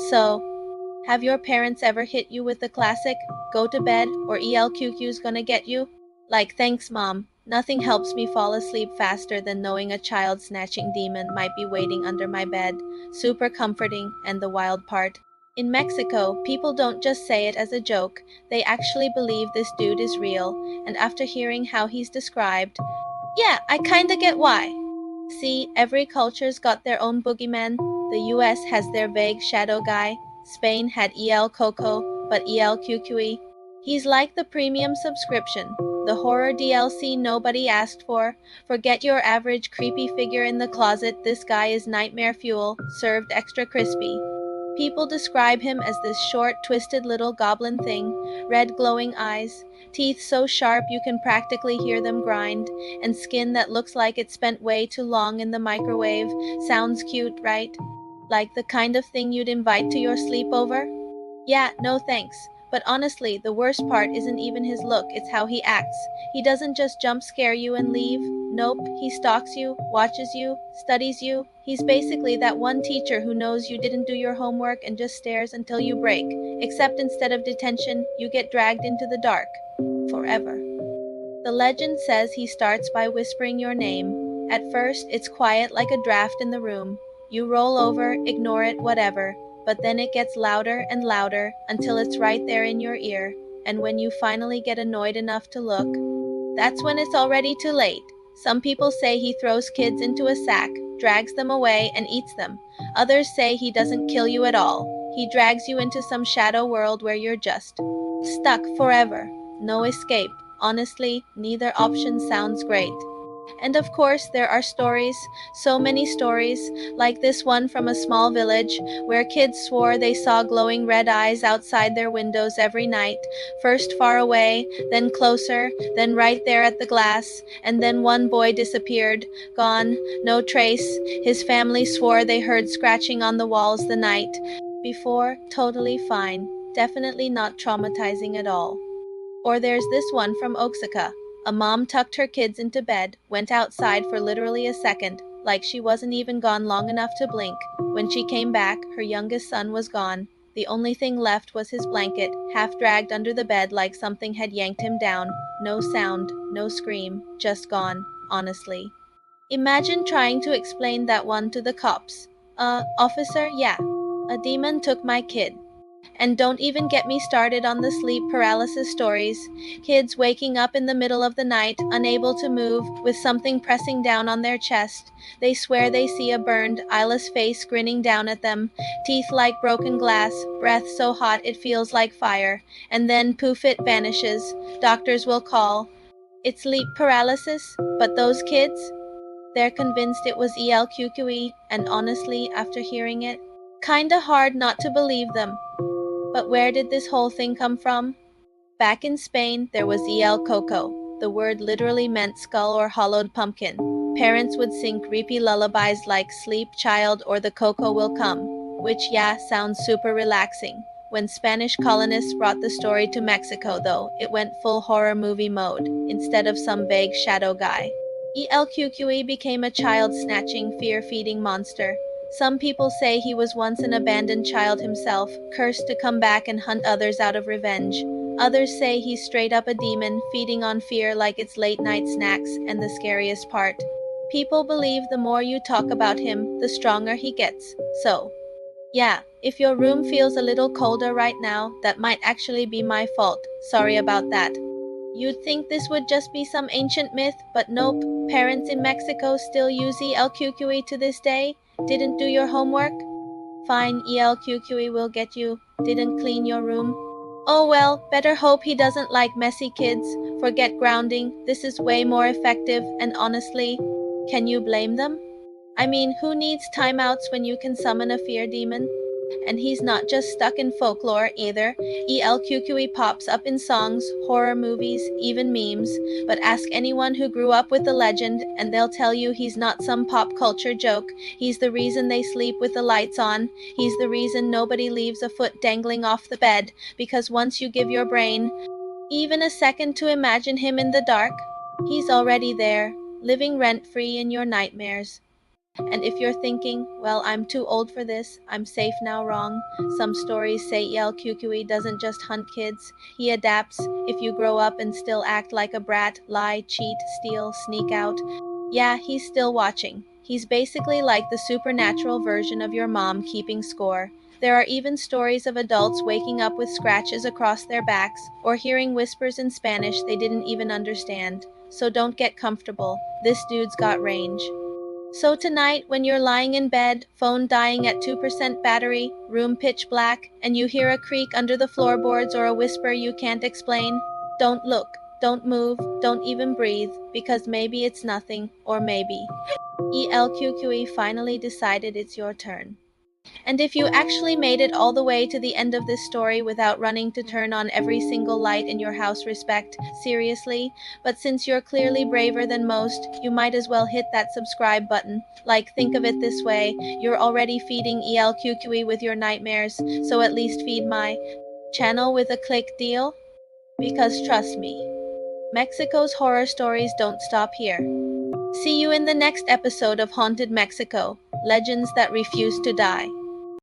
So, have your parents ever hit you with the classic, go to bed or ELQQ's gonna get you? Like, thanks, mom. Nothing helps me fall asleep faster than knowing a child snatching demon might be waiting under my bed. Super comforting, and the wild part. In Mexico, people don't just say it as a joke, they actually believe this dude is real, and after hearing how he's described, yeah, I kinda get why. See, every culture's got their own boogeyman. The US has their vague shadow guy. Spain had El Coco, but El Cucuy. He's like the premium subscription, the horror DLC nobody asked for. Forget your average creepy figure in the closet, this guy is nightmare fuel, served extra crispy. People describe him as this short, twisted little goblin thing, red glowing eyes, teeth so sharp you can practically hear them grind, and skin that looks like it spent way too long in the microwave. Sounds cute, right? Like the kind of thing you'd invite to your sleepover? Yeah, no thanks. But honestly, the worst part isn't even his look, it's how he acts. He doesn't just jump scare you and leave. Nope, he stalks you, watches you, studies you. He's basically that one teacher who knows you didn't do your homework and just stares until you break. Except instead of detention, you get dragged into the dark. Forever. The legend says he starts by whispering your name. At first, it's quiet like a draft in the room. You roll over, ignore it, whatever. But then it gets louder and louder until it's right there in your ear. And when you finally get annoyed enough to look, that's when it's already too late. Some people say he throws kids into a sack, drags them away, and eats them. Others say he doesn't kill you at all. He drags you into some shadow world where you're just stuck forever. No escape. Honestly, neither option sounds great. And of course, there are stories, so many stories, like this one from a small village where kids swore they saw glowing red eyes outside their windows every night, first far away, then closer, then right there at the glass, and then one boy disappeared, gone, no trace. His family swore they heard scratching on the walls the night before, totally fine, definitely not traumatizing at all. Or there's this one from Oaxaca. A mom tucked her kids into bed, went outside for literally a second, like she wasn't even gone long enough to blink. When she came back, her youngest son was gone. The only thing left was his blanket, half dragged under the bed like something had yanked him down. No sound, no scream, just gone, honestly. Imagine trying to explain that one to the cops. Officer, yeah. A demon took my kid. And don't even get me started on the sleep paralysis stories. Kids waking up in the middle of the night, unable to move, with something pressing down on their chest. They swear they see a burned, eyeless face grinning down at them, teeth like broken glass, breath so hot it feels like fire, and then poof it vanishes. Doctors will call. It's sleep paralysis, but those kids? They're convinced it was ELQQE, and honestly, after hearing it, kinda hard not to believe them. But where did this whole thing come from? Back in Spain, there was El Coco. The word literally meant skull or hollowed pumpkin. Parents would sing creepy lullabies like Sleep, Child, or The Coco Will Come, which, yeah, sounds super relaxing. When Spanish colonists brought the story to Mexico, though, it went full horror movie mode, instead of some vague shadow guy. ELQQE became a child-snatching, fear-feeding monster. Some people say he was once an abandoned child himself, cursed to come back and hunt others out of revenge. Others say he's straight up a demon, feeding on fear like it's late-night snacks, and the scariest part. People believe the more you talk about him, the stronger he gets. So, yeah, if your room feels a little colder right now, that might actually be my fault. Sorry about that. You'd think this would just be some ancient myth, but nope. Parents in Mexico still use ELQQE to this day. Didn't do your homework? Fine, ELQQE will get you. Didn't clean your room? Oh well, better hope he doesn't like messy kids. Forget grounding. This is way more effective, and honestly, can you blame them? I mean, who needs timeouts when you can summon a fear demon? And he's not just stuck in folklore either. ELQQE pops up in songs, horror movies, even memes. But ask anyone who grew up with the legend, and they'll tell you he's not some pop culture joke. He's the reason they sleep with the lights on. He's the reason nobody leaves a foot dangling off the bed. Because once you give your brain even a second to imagine him in the dark, he's already there, living rent-free in your nightmares. And if you're thinking, well, I'm too old for this, I'm safe now, wrong. Some stories say Cucuy doesn't just hunt kids, he adapts. If you grow up and still act like a brat, lie, cheat, steal, sneak out, yeah, he's still watching. He's basically like the supernatural version of your mom keeping score. There are even stories of adults waking up with scratches across their backs or hearing whispers in Spanish they didn't even understand. So don't get comfortable. This dude's got range. So tonight, when you're lying in bed, phone dying at 2% battery, room pitch black, and you hear a creak under the floorboards or a whisper you can't explain, don't look, don't move, don't even breathe, because maybe it's nothing, or maybe ELQQE finally decided it's your turn. And if you actually made it all the way to the end of this story without running to turn on every single light in your house, respect, seriously. But since you're clearly braver than most, you might as well hit that subscribe button. Like, think of it this way, you're already feeding ELQQE with your nightmares, so at least feed my channel with a click, deal? Because trust me, Mexico's horror stories don't stop here. See you in the next episode of Haunted Mexico, Legends That Refuse to Die.